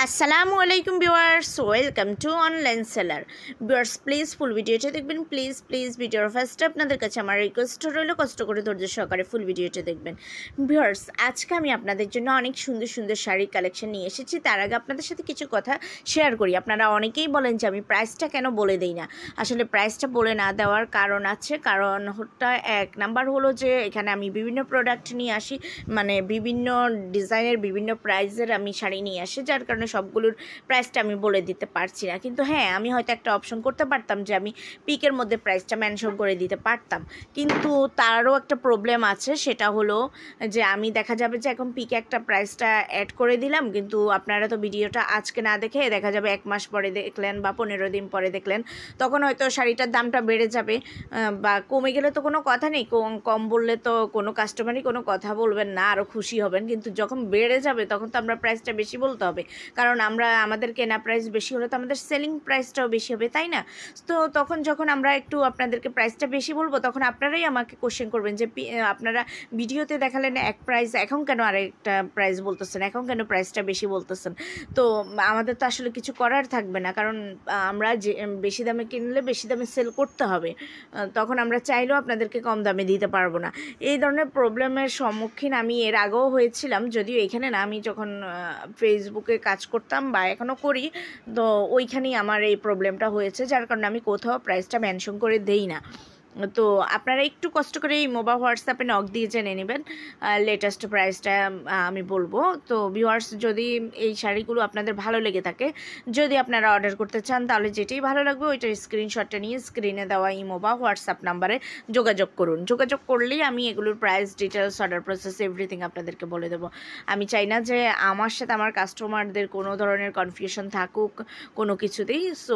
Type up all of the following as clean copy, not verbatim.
আসসালামু আলাইকুম viewers, welcome to online seller. Viewers please ফুল ভিডিওটা দেখবেন, প্লিজ ভিডিওর ফার্স্টে আপনাদের কাছে আমার রিকোয়েস্ট রইল, কষ্ট করে ধৈর্য সহকারে ফুল ভিডিওটা দেখবেন। ভিউয়ার্স আজকে আমি আপনাদের জন্য অনেক সুন্দর সুন্দর শাড়ির কালেকশন নিয়ে এসেছি। তার আগে আপনাদের সাথে কিছু কথা শেয়ার করি। আপনারা অনেকেই বলেন যে আমি প্রাইসটা কেন বলে দিই না। আসলে প্রাইসটা বলে না দেওয়ার কারণ আছে। কারণটা এক নাম্বার হলো যে এখানে আমি বিভিন্ন প্রোডাক্ট নিয়ে আসি, মানে বিভিন্ন ডিজাইনের বিভিন্ন প্রাইসের আমি শাড়ি নিয়ে আসি, যার কারণে সবগুলোর প্রাইসটা আমি বলে দিতে পারছি না। কিন্তু হ্যাঁ, আমি হয়তো একটা অপশন করতে পারতাম যে আমি পিকের মধ্যে প্রাইসটা মেনশন করে দিতে পারতাম, কিন্তু তারও একটা প্রবলেম আছে। সেটা হলো যে আমি দেখা যাবে যে এখন পিকে একটা প্রাইসটা অ্যাড করে দিলাম, কিন্তু আপনারা তো ভিডিওটা আজকে না দেখে দেখা যাবে 1 মাস পরে দেখলেন বা 15 দিন পরে দেখলেন, তখন হয়তো শাড়িটার দামটা বেড়ে যাবে বা কমে গেলে তো কোনো কথা নেই। কম বললে তো কোনো কাস্টমারই কোনো কথা বলবেন না, আরও খুশি হবেন। কিন্তু যখন বেড়ে যাবে তখন তো আমরা প্রাইসটা বেশি বলতে হবে, কারণ আমাদের কেনা প্রাইস বেশি হলে তো আমাদের সেলিং প্রাইসটাও বেশি হবে, তাই না? তো তখন যখন আমরা একটু আপনাদেরকে প্রাইসটা বেশি বলবো, তখন আপনারাই আমাকে কোশ্চেন করবেন যে আপনারা ভিডিওতে দেখালেন এক প্রাইস, এখন কেন আরেকটা প্রাইস বলতেছেন, এখন কেন প্রাইসটা বেশি বলতেছেন? তো আমাদের তো আসলে কিছু করার থাকবে না, কারণ আমরা যে বেশি দামে কিনলে বেশি দামে সেল করতে হবে, তখন আমরা চাইলেও আপনাদেরকে কম দামে দিতে পারবো না। এই ধরনের প্রবলেমের সম্মুখীন আমি এর আগেও হয়েছিলাম, যদিও এখানে না, আমি যখন ফেসবুকে কাজ করতাম বা এখনও করি, তো ওইখানেই আমার এই প্রবলেমটা হয়েছে, যার কারণে আমি কোথাও প্রাইসটা মেনশন করে দেই না। তো আপনারা একটু কষ্ট করে এই মোবাইল হোয়াটসঅ্যাপে নক দিয়ে জেনে নেবেন লেটেস্ট প্রাইসটা আমি বলবো। তো ভিউয়ার্স, যদি এই শাড়িগুলো আপনাদের ভালো লেগে থাকে, যদি আপনারা অর্ডার করতে চান, তাহলে যেটাই ভালো লাগবে ওইটার স্ক্রিনশটটা নিয়ে স্ক্রিনে দেওয়া ইমো বা হোয়াটসঅ্যাপ নাম্বারে যোগাযোগ করুন। যোগাযোগ করলেই আমি এগুলোর price details, order process, everything আপনাদেরকে বলে দেবো। আমি চাই না যে আমার সাথে আমার কাস্টমারদের কোনো ধরনের কনফিউশন থাকুক কোনো কিছুতেই। সো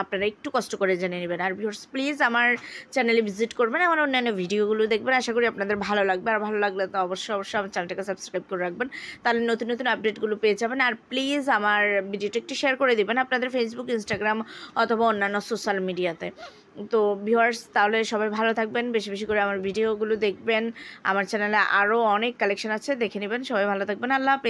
আপনারা একটু কষ্ট করে জেনে নেবেন। আর ভিউয়ার্স প্লিজ আমার চ্যানেলে ভিজিট করবেন, আমার অন্যান্য ভিডিওগুলো দেখবেন, আশা করি আপনাদের ভালো লাগবে। আর ভালো লাগলে তো অবশ্যই আমার চ্যানেলটাকে সাবস্ক্রাইব করে রাখবেন, তাহলে নতুন নতুন আপডেটগুলো পেয়ে যাবেন। আর প্লিজ আমার ভিডিওটা একটু শেয়ার করে দেবেন আপনাদের ফেসবুক, ইনস্টাগ্রাম অথবা অন্যান্য সোশ্যাল মিডিয়াতে। তো ভিউয়ার্স, তাহলে সবাই ভালো থাকবেন, বেশি বেশি করে আমার ভিডিওগুলো দেখবেন। আমার চ্যানেলে আরও অনেক কালেকশন আছে, দেখে নেবেন। সবাই ভালো থাকবেন, আল্লাহ হাফেজ।